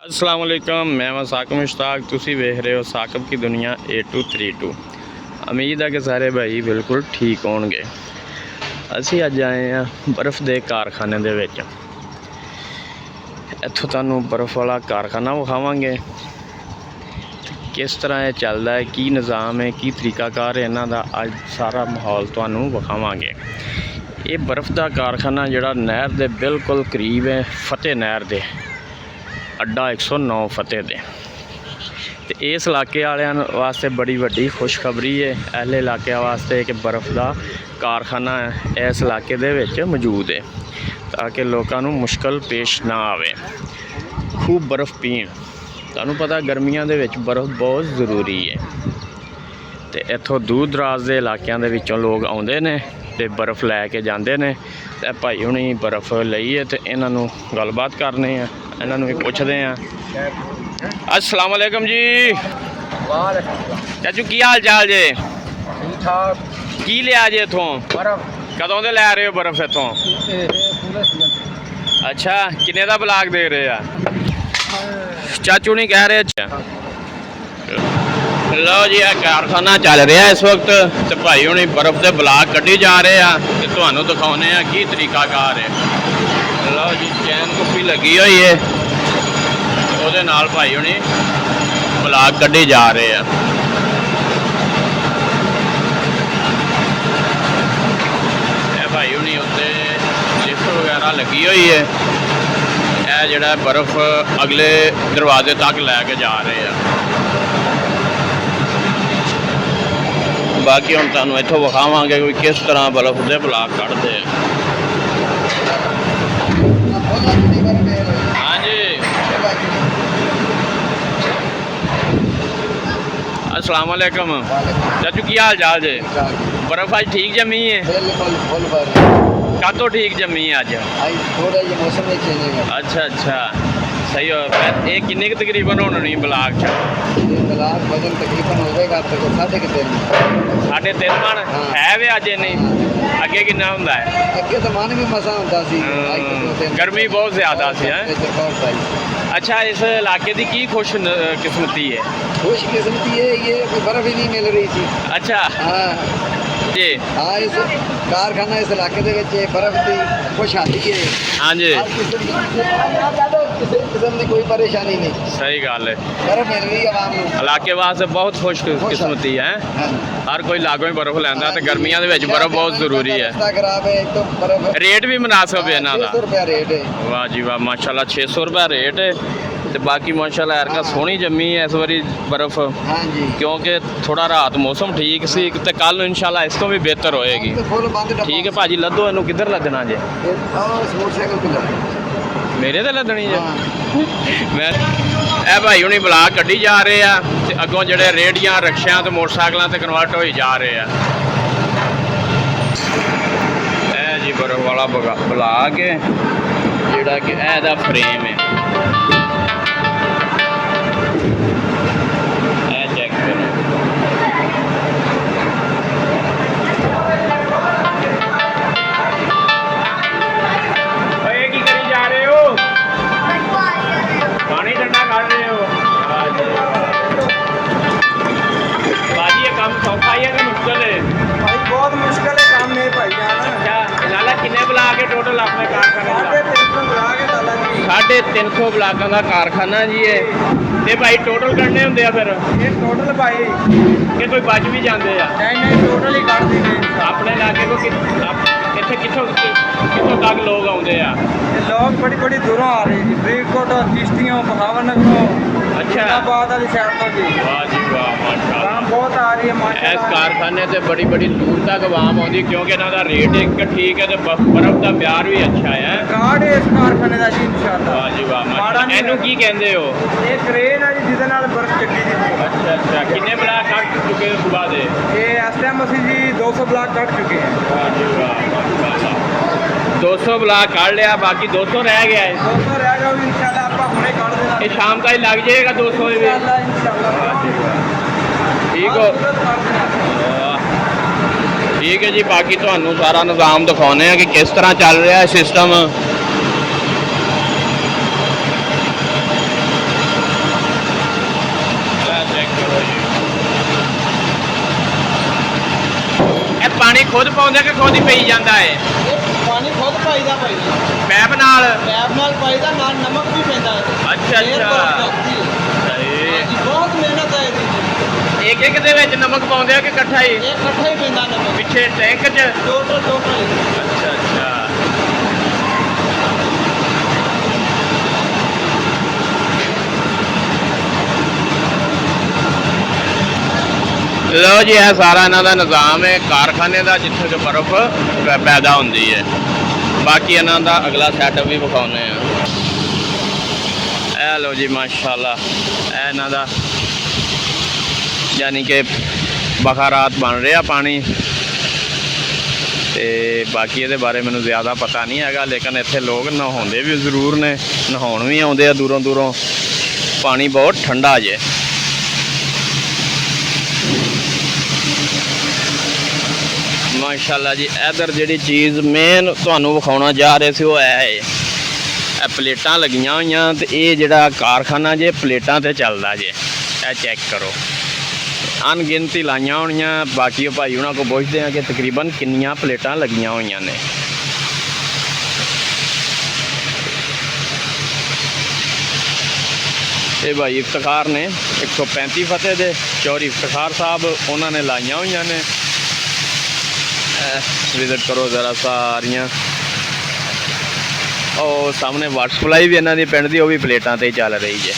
अस्सलाम वालेकुम, मैं वा साकिब मुश्ताक। तुसी वेख रहे हो साकिब की दुनिया 8232। उम्मीद है कि सारे भाई बिल्कुल ठीक होंगे। असी अज आए हैं बर्फ़ के कारखाने दे विच। इत्थों तुहानू बर्फ़ वाला कारखाना विखावांगे, किस तरह ये चलता है, की निज़ाम है, की तरीकाकार है इन्हां दा, अज सारा माहौल तुहानू विखावांगे। ये बर्फ़ का कारखाना जिहड़ा नहर के बिल्कुल करीब है, फतेह नहर के अड्डा 109 फतेह दे। ते इस इलाके वालियां वास्ते बड़ी वड्डी खुशखबरी है अहले इलाके वास्ते कि बर्फ़ का कारखाना इस इलाके दे विच मौजूद है, ताकि लोगों को मुश्किल पेश ना आवे। खूब बर्फ़ पीण, तुहानू पता गर्मियां दे विच बर्फ़ बहुत ज़रूरी है। तो इत्थों दूर दराज के इलाकों के विचों लोग आउंदे ने ते बर्फ़ लैके जाते हैं। तो भाई हुणी बर्फ़ लई है, तो इन्हों गलबात करने हैं, इन्हों भी पुछते हैं। अस्सलाम वालेकुम जी। चाचू की हाल चाल जे? ठीक ठाक। की लिया जे इथों? बर्फ कदों दे लै रहे हो बर्फ़ इथों? पूरे सीजन। अच्छा, किन्ने दा ब्लाक दे रहे आ? चाचू नहीं कह रहे। अच्छा लो जी, कारखाना चल रहा है इस वक्त, तो भाई हुणी बर्फ़ के ब्लाक कड्ढी जा रहे हैं, तो तुहानू दिखाने की तरीकाकार है। लो जी, चैन कुप्पी लगी हुई है, ਉਹਦੇ ਨਾਲ भाई हुणी ब्लाक कड्ढी जा रहे हैं। भाई हुणी उत्ते लिफ्ट वगैरह लगी हुई है, यह जिहड़ा बर्फ़ अगले दरवाजे तक लैके जा रहे हैं। बाकी हम तुहानू इत्थों विखावांगे कि किस तरह बर्फ़ के ब्लाक कढ़ते हैं। हाँ जी, अस्सलाम वालेकुम। चाचू की हाल चाल जे? बर्फ़ अज ठीक जमी है? कदों ठीक जमी है अज? अच्छा अच्छा, सही हो। ये किन्ने क तकरीबन होनी ब्लाक च? वजन तकरीबन होगा 3.5 मन है वे अज नहीं? अगे किन्ना हुंदा है? अगे तो मन भी मसा होंदा सी, गर्मी बहुत ज़्यादा सी है। अच्छा, इस इलाके की खुश किस्मती है? खुश किस्मती है ये कोई बर्फ ही नहीं मिल रही थी। अच्छा हाँ जी, हाँ, इस कारखाना इस इलाके दे विच बर्फ की खुशहाली है। हाँ जी, हर किस्म की कोई परेशानी नहीं। सही गल है। बर्फ मिल रही है आवाम नूं। इलाके वास्ते बहुत खुश किस्मती है। हर कोई लागों ही बर्फ लैंदा, ते गर्मियां दे विच बर्फ बहुत जरूरी है। रास्ता खराब है, एक तो बर्फ। रेट भी मुनासिब है इन्हां दा। 600 रुपया रेट है। वाह जी वाह, माशाल्लाह 600 रुपया रेट है। तो बाकी माशाल्लाह एरका सोहनी जमी है इस बारी बर्फ, हाँ जी, क्योंकि थोड़ा रात मौसम ठीक सी, तो कल इंशाल्लाह इस तो भी बेहतर होएगी। फुल बंद डब्बा। ठीक है भाजी, लद्दो इनू किधर लदना जे? मोटरसाइकिल पे लगा। मेरे ते लदनी जे? हाँ। मैं ए भाई हुणी ब्लाक कड्ढी जा रहे हैं, ते अगों जिहड़े रेहड़ियां रिक्शियां ते मोटरसाइकिलों ते कन्वर्ट होई जा रहे हैं। ए जी बर्फ वाला ब्लाक है जिहड़ा कि एदा फ्रेम है। चेक करो, की करी जा रहे हो? पानी ठंडा कर रहे हो? बाजी ये काम सौखा ही है कि मुश्किल है? भाई बहुत मुश्किल है काम नहीं भाई जान। अच्छा, लाला किन्ने ब्लाक है टोटल अपने कारखाने का? 350 ब्लाकों का कारखाना जी है। ते भाई टोटल करने होंगे फिर? ये टोटल भाई कि कोई बच भी जाते हैं? नहीं टोटल ही कर दी अपने इलाके को इतने कितों तक लोग आते हैं? लोग बड़ी दूरों आ रहे हैं, फरीदकोट और चिश्तियों बहावन नगरों। अच्छा, इलाहाबाद वाली साइड तो जी वाह जी वाह, माशाल्लाह। काम बहुत आ रही है माशाल्लाह। इस कारखाने से बड़ी दूर तक आवाम आती, क्योंकि इन्हों का रेट एक ठीक है, तो बर्फ का प्यार भी अच्छा है। कार्ड है इस कारखाने का जी इंशाल्लाह। वाह जी वाह, माशाल्लाह। इनू की कहते हो? ये क्रेन है जी जिसके नाल बर्फ चक्की दी। अच्छा अच्छा, किन्ने ब्लाक कट चुके हो सुबह दे? ये इस टाइम असी जी 200 ब्लॉक कट चुके हैं। वाह जी वाह, माशाल्लाह। 200 ब्लाक काट लिया, बाकी 200 रह गया है। 200 रह गया इंशाल्लाह, आप हुणे काट देना। ये शाम तक लग जाएगा 200 भी? इंशाल्लाह ठीक हो, ठीक है जी। बाकी तुहानू सारा निज़ाम दिखाने कि किस तरह चल रहा है सिस्टम। ਖੁਦ ਪਾਉਂਦੇ ਕਿ ਖੁਦ ਹੀ ਪਈ ਜਾਂਦਾ ਹੈ? ਇਹ ਪਾਣੀ ਖੁਦ ਪਾਈਦਾ ਭਾਈ ਪੈਪ ਨਾਲ? ਪੈਪ ਨਾਲ ਪਾਈਦਾ, ਨਾਲ ਨਮਕ ਵੀ ਪੈਂਦਾ ਹੈ। ਅੱਛਾ ਅੱਛਾ। ਬਹੁਤ ਮਿਹਨਤ ਹੈ ਇਹਦੀ। ਇੱਕ ਇੱਕ ਦੇ ਵਿੱਚ ਨਮਕ ਪਾਉਂਦੇ ਆ ਕਿ ਇਕੱਠਾ ਹੀ? ਇਹ ਇਕੱਠਾ ਹੀ ਪੈਂਦਾ ਨਮਕ ਪਿੱਛੇ ਟੈਂਕ 'ਚ? ਟੋਟਲ ਅੱਛਾ ਅੱਛਾ। ਲਓ ਜੀ, ਇਹ ਸਾਰਾ ਇਹਨਾਂ ਦਾ ਨਿਜ਼ਾਮ ਹੈ ਕਾਰਖਾਨੇ ਦਾ, ਜਿੱਥੇ ਕਿ ਬਰਫ਼ ਪੈਦਾ ਹੁੰਦੀ ਹੈ। ਬਾਕੀ ਇਹਨਾਂ ਦਾ ਅਗਲਾ ਸੈਟਅਪ ਵੀ ਵਿਖਾਉਂਦੇ ਆ। ਇਹ ਲਓ ਜੀ, ਮਾਸ਼ਾਅੱਲਾ, ਇਹ ਇਹਨਾਂ ਦਾ ਯਾਨੀ ਕਿ ਬਖਾਰਾਤ ਬਣ ਰਿਹਾ ਪਾਣੀ। ਤੇ ਬਾਕੀ ਇਹਦੇ ਬਾਰੇ ਮੈਨੂੰ ਜ਼ਿਆਦਾ ਪਤਾ ਨਹੀਂ ਹੈਗਾ, ਲੇਕਿਨ ਇੱਥੇ ਲੋਕ ਨਹਾਉਂਦੇ ਵੀ ਜ਼ਰੂਰ ਨੇ, ਨਹਾਉਣ ਵੀ ਆਉਂਦੇ ਆ ਦੂਰੋਂ ਦੂਰੋਂ। ਪਾਣੀ ਬਹੁਤ ਠੰਡਾ ਜੇ। ਮਾਸ਼ਾਅੱਲਾ ਜੀ, ਇਧਰ ਜਿਹੜੀ ਚੀਜ਼ ਮੇਨ ਤੁਹਾਨੂੰ ਵਿਖਾਉਣਾ ਜਾ ਰਹੇ ਸੀ ਉਹ ਹੈ ਇਹ ਪਲੇਟਾਂ ਲੱਗੀਆਂ ਹੋਈਆਂ, ਤੇ ਇਹ ਜਿਹੜਾ ਕਾਰਖਾਨਾ ਜੇ ਪਲੇਟਾਂ ਤੇ ਚੱਲਦਾ ਜੇ। ਇਹ ਚੈੱਕ ਕਰੋ, ਅਣਗਿਣਤੀ ਲਾਈਆਂ ਹੋਣੀਆਂ। ਬਾਕੀ ਉਹ ਭਾਈ ਉਹਨਾਂ ਕੋਲ ਪੁੱਛਦੇ ਆ ਕਿ ਤਕਰੀਬਨ ਕਿੰਨੀਆਂ ਪਲੇਟਾਂ ਲੱਗੀਆਂ ਹੋਈਆਂ ਨੇ। ਇਹ ਭਾਈ ਇਫਤਖਾਰ ਨੇ 135 ਫਤਿਹ ਦੇ ਚੌਧਰੀ ਇਫਤਖਾਰ ਸਾਹਿਬ, ਉਹਨਾਂ ਨੇ ਲਾਈਆਂ ਹੋਈਆਂ ਨੇ। ਵਿਜ਼ਿਟ ਕਰੋ ਜ਼ਰਾ ਸਾਰੀਆਂ। ਉਹ ਸਾਹਮਣੇ ਵਾਟਰ ਸਪਲਾਈ ਵੀ ਇਹਨਾਂ ਦੀ ਪਿੰਡ ਦੀ, ਉਹ ਵੀ ਪਲੇਟਾਂ ਤੇ ਹੀ ਚੱਲ ਰਹੀ ਜੇ।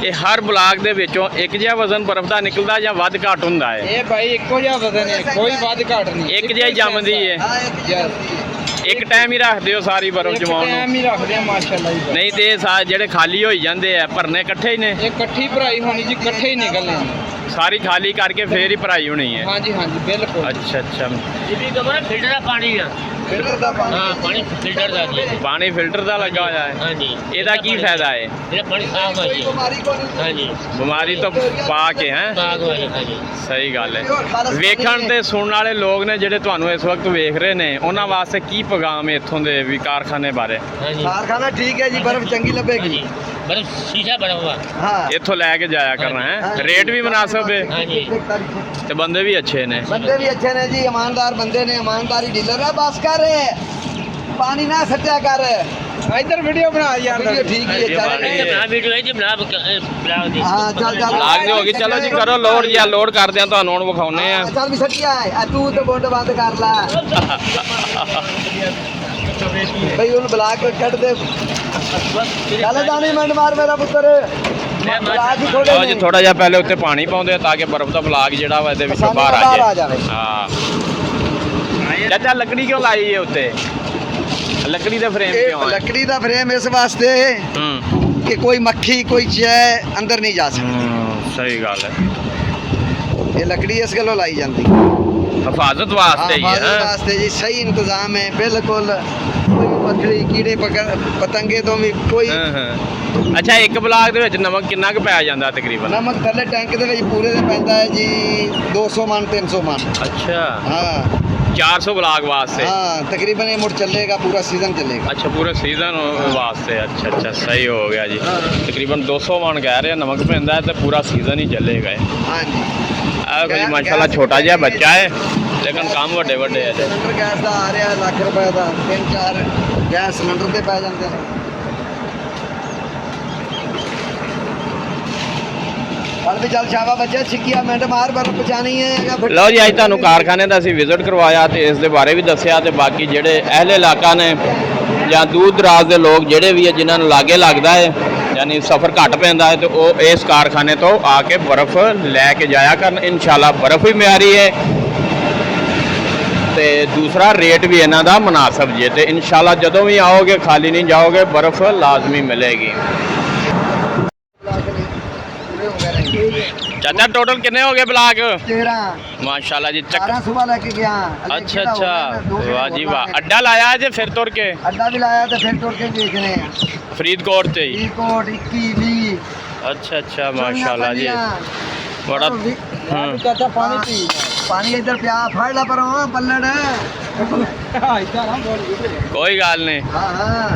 ਇਹ ਹਰ ਬਲਾਕ ਦੇ ਵਿੱਚੋਂ ਇੱਕ ਜਿਹਾ ਵਜ਼ਨ ਬਰਫ਼ ਦਾ ਨਿਕਲਦਾ ਜਾਂ ਵੱਧ ਘੱਟ ਹੁੰਦਾ ਹੈ? ਇਹ ਭਾਈ ਇੱਕੋ ਜਿਹਾ ਵਜ਼ਨ ਹੈ, ਕੋਈ ਵੱਧ ਘੱਟ ਨਹੀਂ। ਇੱਕ ਜਿਹਾ ਹੀ ਜੰਮਦੀ ਹੈ? ਇੱਕ ਟਾਈਮ ਹੀ ਰੱਖਦੇ ਹੋ ਸਾਰੀ ਬਰਫ਼ ਜਮਾਉਣ ਨੂੰ? ਟਾਈਮ ਹੀ ਰੱਖਦੇ ਆ ਮਾਸ਼ਾਅੱਲਾ ਜੀ। ਨਹੀਂ ਤੇ ਜਿਹੜੇ ਖਾਲੀ ਹੋਈ ਜਾਂਦੇ ਆ, ਭਰਨੇ ਇਕੱਠੇ ਹੀ ਨੇ? ਇਹ ਇਕੱਠੀ ਭਰਾਈ ਹੋਣੀ ਜੀ, ਇਕੱਠੇ ਹੀ ਨਿਕਲਣੇ। ਸਾਰੀ ਖਾਲੀ ਕਰਕੇ ਫੇਰ ਹੀ ਭਰਾਈ ਹੋਣੀ ਹੈ? ਹਾਂਜੀ ਹਾਂਜੀ ਬਿਲਕੁਲ। ਅੱਛਾ ਅੱਛਾ। ਇਹ ਵੀ ਕਮਰਾ ਫਿਲਟਰ ਦਾ ਪਾਣੀ ਆ। ਫਿਲਟਰ ਦਾ ਪਾਣੀ? ਹਾਂ, ਪਾਣੀ ਫਿਲਟਰ ਦਾ ਜੀ। ਪਾਣੀ ਫਿਲਟਰ ਦਾ ਲੱਗਾ ਹੋਇਆ ਹੈ? ਹਾਂਜੀ। ਇਹਦਾ ਕੀ ਫਾਇਦਾ ਹੈ? ਇਹਦਾ ਪਾਣੀ ਸਾਫ਼ ਹੈ ਜੀ। ਬਿਮਾਰੀ ਕੋਈ ਨਹੀਂ। ਹਾਂਜੀ, ਬਿਮਾਰੀ ਤੋਂ ਪਾ ਕੇ ਹੈ? ਸਾਫ਼ ਹੈ ਜੀ। ਹਾਂਜੀ, ਸਹੀ ਗੱਲ ਹੈ। ਵੇਖਣ ਤੇ ਸੁਣਨ ਵਾਲੇ ਲੋਕ ਨੇ ਜਿਹੜੇ ਤੁਹਾਨੂੰ ਇਸ ਵਕਤ ਵੇਖ ਰਹੇ ਨੇ, ਉਹਨਾਂ ਵਾਸਤੇ ਕੀ ਪੈਗਾਮ ਹੈ ਇੱਥੋਂ ਦੇ ਵੀ ਕਾਰਖਾਨੇ ਬਾਰੇ? ਹਾਂਜੀ, ਕਾਰਖਾਨਾ ਠੀਕ ਹੈ ਜੀ, ਬਰਫ਼ ਚੰਗੀ ਲੱਭੇਗੀ। ਹਾਂਜੀ। ਬਰਫ਼ ਸ਼ੀਸ਼ਾ ਬਣਾ ਹੁਆ। ਹਾਂ, ਇੱਥੋਂ ਲੈ ਕੇ ਜਾਇਆ ਕਰਨਾ ਹੈ। ਰੇਟ ਵੀ ਮੁਨਾਸਬ ਹੈ ਹਾਂਜੀ, ਤੇ ਬੰਦੇ ਵੀ ਅੱਛੇ ਨੇ? ਬੰਦੇ ਵੀ ਅੱਛੇ ਨੇ ਜੀ, ਇਮਾਨਦਾਰ ਬੰਦੇ ਨੇ, ਇਮਾਨਦਾਰੀ ਡੀਲਰ ਹੈ। ਬਸ ਕਰ ਪਾਣੀ ਨਾ ਸੱਟਿਆ ਕਰ। ਇੱਧਰ ਵੀਡੀਓ ਬਣਾ ਯਾਰ। ਵੀਡੀਓ ਠੀਕ ਹੀ ਹੈ, ਚੱਲ ਇਹ ਬਣਾ ਵੀਡੀਓ ਹੈ ਜੀ, ਬਣਾ ਦੀ। ਹਾਂ ਚੱਲ ਚੱਲ। ਲਾਗ ਦੀ ਹੋ ਗਈ। ਚਲੋ ਜੀ, ਕਰੋ ਲੋਡ ਜਾਂ ਲੋਡ ਕਰਦੇ ਆ, ਤੁਹਾਨੂੰ ਹੁਣ ਵਿਖਾਉਨੇ ਆ। ਚੱਲ ਵੀ ਸੱਟਿਆ ਹੈ, ਤੂੰ ਤੇ ਬੋਂਡ ਬੰਦ ਕਰ ਲੈ ਬਈ, ਉਹਨੂੰ ਬੁਲਾ ਕੇ ਕੱਢ ਦੇ। ਚੱਲ ਦਾਣੀ ਮਿੰਟ ਮਾਰ ਮੇਰਾ ਪੁੱਤਰ। ਬਲਾਕ ਹੀ ਥੋੜੇ ਲਓ ਜੀ, ਥੋੜਾ ਜਿਹਾ ਪਹਿਲੇ ਉੱਤੇ ਪਾਣੀ ਪਾਉਂਦੇ ਆ ਤਾਂ ਕਿ ਬਰਫ਼ ਦਾ ਬਲਾਕ ਜਿਹੜਾ ਵਾ ਇਹਦੇ ਵਿੱਚੋਂ ਬਾਹਰ ਆ ਜਾਏ। ਹਾਂ ਚਾਚਾ, ਲੱਕੜੀ ਕਿਉਂ ਲਾਈ ਹੈ ਉੱਤੇ? ਲੱਕੜੀ ਦਾ ਫਰੇਮ ਕਿਉਂ ਹੈ? ਲੱਕੜੀ ਦਾ ਫਰੇਮ ਇਸ ਵਾਸਤੇ ਕਿ ਕੋਈ ਮੱਖੀ ਕੋਈ ਚੈ ਅੰਦਰ ਨਹੀਂ ਜਾ ਸਕਦੀ। ਸਹੀ ਗੱਲ ਹੈ। ਇਹ ਲੱਕੜੀ ਇਸ ਗੱਲੋਂ ਲਾਈ ਜਾਂਦੀ ਹਿਫਾਜ਼ਤ ਵਾਸਤੇ ਹੀ ਹਿਫਾਜ਼ਤ ਹੈ। ਵਾਸਤੇ ਜੀ, ਸਹੀ ਇੰਤਜ਼ਾਮ ਹੈ ਬਿਲਕੁਲ। ਕੋਈ ਮੱਖੀ ਕੀੜੇ ਪਤੰਗੇ ਤੋਂ ਵੀ ਕੋਈ। ਅੱਛਾ, ਇੱਕ ਬਲਾਕ ਦੇ ਵਿੱਚ ਨਮਕ ਕਿੰਨਾ ਕੁ ਪੈ ਜਾਂਦਾ ਤਕਰੀਬਨ? ਨਮਕ ਥੱਲੇ ਟੈਂਕ ਦੇ ਵਿੱਚ ਪੂਰੇ ਦੇ ਪੈਂਦਾ ਹੈ ਜੀ 200 ਮਣ 300 ਮਣ। ਅੱਛਾ, ਹਾਂ 400 ਬਲਾਕ ਵਾਸਤੇ? ਹਾਂ ਤਕਰੀਬਨ ਇਹ ਮੁੜ ਚੱਲੇਗਾ, ਪੂਰਾ ਸੀਜ਼ਨ ਚੱਲੇਗਾ। ਅੱਛਾ, ਪੂਰੇ ਸੀਜ਼ਨ ਵਾਸਤੇ। ਅੱਛਾ ਅੱਛਾ, ਸਹੀ ਹੋ ਗਿਆ ਜੀ। ਤਕਰੀਬਨ 200 ਮਣ ਕਹਿ ਰਹੇ ਨਮਕ ਪੈਂਦਾ ਹੈ ਤੇ ਪੂਰਾ ਸੀਜ਼ਨ ਹੀ ਚੱਲੇਗਾ ਇਹ। ਹਾਂਜੀ, ਆਹ ਕੋਈ ਮਾਸ਼ਾਅੱਲਾ ਛੋਟਾ ਜਿਹਾ ਬੱਚਾ ਹੈ, ਲੇਕਿਨ ਕੰਮ ਵੱਡੇ ਵੱਡੇ ਹੈ। ਸਿਲੰਡਰ ਗੈਸ ਦਾ ਆ ਰਿਹਾ ਲੱਖ ਰੁਪਏ ਦਾ, 3-4 ਗੈਸ ਸਿਲੰਡਰ ਤੇ ਪੈ ਜਾਂਦੇ ਨੇ। ਚੱਲ ਵੀ ਚੱਲ ਸ਼ਾਬਾ ਬੱਚਾ, ਛਿੱਕੀਆਂ ਮਿੰਟ ਮਾਰ, ਬਰਫ਼ ਪਹੁੰਚਾਣੀ ਹੈ। ਲਓ ਜੀ, ਅੱਜ ਤੁਹਾਨੂੰ ਕਾਰਖਾਨੇ ਦਾ ਅਸੀਂ ਵਿਜ਼ਿਟ ਕਰਵਾਇਆ ਤੇ ਇਸ ਦੇ ਬਾਰੇ ਵੀ ਦੱਸਿਆ, ਤੇ ਬਾਕੀ ਜਿਹੜੇ ਅਹਿਲੇ ਇਲਾਕਾ ਨੇ ਜਾਂ ਦੂਰ ਦਰਾਜ਼ ਦੇ ਲੋਕ ਜਿਹੜੇ ਵੀ ਹੈ ਜਿਨ੍ਹਾਂ ਨੂੰ ਲਾਗੇ ਲੱਗਦਾ ਹੈ, ਯਾਨੀ ਸਫ਼ਰ ਘੱਟ ਪੈਂਦਾ ਹੈ, ਤੇ ਉਹ ਇਸ ਕਾਰਖਾਨੇ ਤੋਂ ਆ ਕੇ ਬਰਫ਼ ਲੈ ਕੇ ਜਾਇਆ ਕਰਨ। ਇਨਸ਼ਾਅੱਲਾ ਬਰਫ਼ ਵੀ ਮਿਆਰੀ ਹੈ ਤੇ ਦੂਸਰਾ ਰੇਟ ਵੀ ਇਹਨਾਂ ਦਾ ਮੁਨਾਸਬ ਜੇ, ਤੇ ਇਨਸ਼ਾਅੱਲਾ ਜਦੋਂ ਵੀ ਆਓਗੇ ਖਾਲੀ ਨਹੀਂ ਜਾਓਗੇ, ਬਰਫ਼ ਲਾਜ਼ਮੀ ਮਿਲੇਗੀ। ਚਾਚਾ, ਟੋਟਲ ਕਿੰਨੇ ਹੋ ਗਏ ਬਲਾਕ? 13 ਮਾਸ਼ਾਅੱਲਾ ਜੀ। 12 ਸੁਬह लेके गया। अच्छा अच्छा, वाह जी वाह। अड्डा लाया है फिर तुर के? अड्डा भी लाया तो फिर तुर के बेचने हैं। फरीदकोट से ही? फरीदकोट 21 20। अच्छा अच्छा, माशाल्लाह जी। बड़ा हाँ कहता पानी पी पानी इधर प्या फाड़ ला पर पल्लड़ कोई गल नहीं हाँ हाँ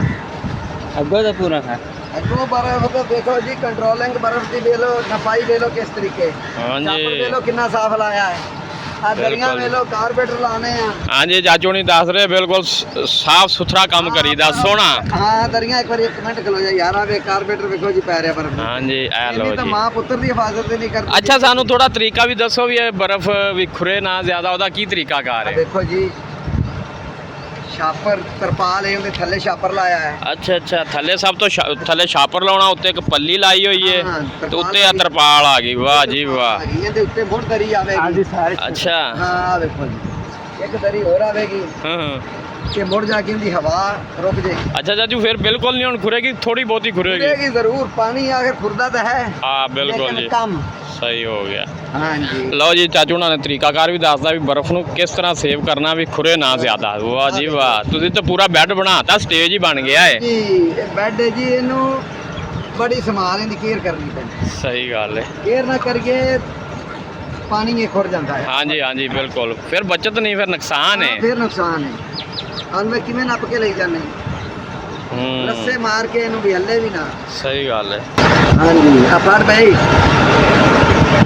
अब्बा तो पूरा है अगो बर्फ तो देखो जी कंट्रोलिंग बर्फ की ले लो नपाई ले लो किस तरीके हाँ चापर जी ले लो कितना साफ लाया है आ दरिया बिल्कुल। ले लो कारपेटर लाने हैं हाँ जी चाचू नहीं दस रहे बिल्कुल साफ सुथरा काम करीदा सोना हाँ दरिया एक बार एक मिनट खलो जा यार आ वे कारपेटर देखो जी पै रहा बर्फ हाँ जी ए लो नहीं तो जी मां पुत्र की हिफाजत ही नहीं करती अच्छा सानू थोड़ा तरीका भी दसो भी ये बर्फ भी खुरे ना ज्यादा ओदा की तरीका कार है देखो जी छापर तरपाल है उनके थल्ले छापर लाया है अच्छा अच्छा थले सब तो थले छापर लाउना उत्ते एक पल्ली लाई हुई है हाँ, ते उत्ते आ तरपाल आ गई वाह जी वाह ये दे उत्ते मुड़ दरी आवेगी अच्छा हाँ आ देखो जी एक दरी और आवेगी हाँ हाँ। कि मुड़ जाके इनकी हवा रुक जाएगी अच्छा चाचू फिर बिल्कुल नहीं हुन खुरेगी थोड़ी बहुत ही खुरेगी खुरेगी जरूर पानी आगे खुरदा तो है हाँ बिल्कुल लेकिन जी कम सही हो गया हाँ जी ਲਓ ਜੀ ਚਾਚੂ ਹੁਣਾਂ ਨੇ ਤਰੀਕਾਕਾਰ ਵੀ ਦੱਸਦਾ ਵੀ ਬਰਫ਼ ਨੂੰ ਕਿਸ ਤਰ੍ਹਾਂ ਸੇਵ ਕਰਨਾ ਵੀ ਖੁਰੇ ਨਾ ਜ਼ਿਆਦਾ ਵਾਹ ਜੀ ਵਾਹ ਤੁਸੀਂ ਤਾਂ ਪੂਰਾ ਬੈੱਡ ਬਣਾਤਾ ਸਟੇਜ ਹੀ ਬਣ ਗਿਆ ਏ ਜੀ ਇਹ ਬੈੱਡ ਹੈ ਜੀ ਇਹਨੂੰ ਬੜੀ ਸੰਭਾਲ ਇਹਦੀ ਕੇਅਰ ਕਰਨੀ ਪੈਂਦੀ ਸਹੀ ਗੱਲ ਹੈ ਕੇਅਰ ਨਾ ਕਰਕੇ ਪਾਣੀ ਇਹ ਖੁਰ ਜਾਂਦਾ ਹੈ ਹਾਂਜੀ ਹਾਂਜੀ ਬਿਲਕੁਲ ਫਿਰ ਬਚਤ ਨਹੀਂ ਫਿਰ ਨੁਕਸਾਨ ਹੈ ਫਿਰ ਨੁਕਸਾਨ ਹੈ ਹਾਲ ਮੈਂ ਕਿਵੇਂ ਨੱਪ ਕੇ ਲਈ ਜਾਂਦੇ ਰੱਸੇ ਮਾਰ ਕੇ ਇਹਨੂੰ ਵੀ ਹੱਲੇ ਵੀ ਨਾ ਸਹੀ ਗੱਲ ਹੈ ਹਾਂਜੀ ਆ ਫੜ ਭਾਈ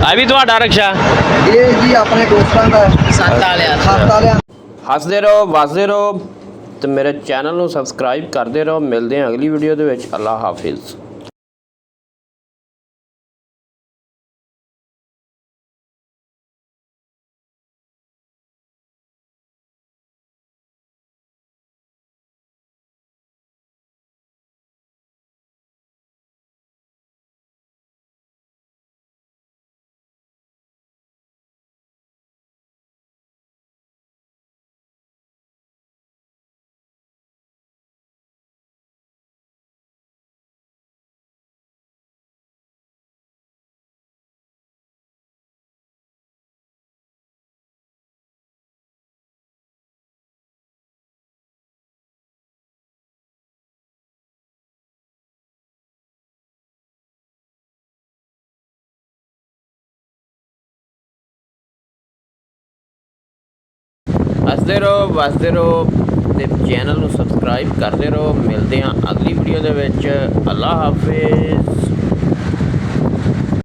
ਆ ਵੀ ਤੁਹਾਡਾ ਰਕਸ਼ਾ ਇਹ ਜੀ ਆਪਣੇ ਦੋਸਤਾਂ ਦਾ सत्त वाले ਸੱਤ ਵਾਲਿਆਂ ਹੱਸਦੇ ਰਹੋ ਵਸਦੇ ਰਹੋ ਤੇ ਮੇਰੇ ਚੈਨਲ ਨੂੰ ਸਬਸਕ੍ਰਾਈਬ ਕਰਦੇ ਰਹੋ ਮਿਲਦੇ ਹਾਂ ਅਗਲੀ ਵੀਡੀਓ ਦੇ ਵਿੱਚ ਅੱਲਾ ਹਾਫਿਜ਼ ਹੱਸਦੇ ਰਹੋ ਵਸਦੇ ਰਹੋ ਤੇ ਚੈਨਲ ਨੂੰ ਸਬਸਕ੍ਰਾਈਬ ਕਰਦੇ ਰਹੋ ਮਿਲਦੇ ਹਾਂ ਅਗਲੀ ਵੀਡੀਓ ਦੇ ਵਿੱਚ ਅੱਲਾ ਹਾਫਿਜ਼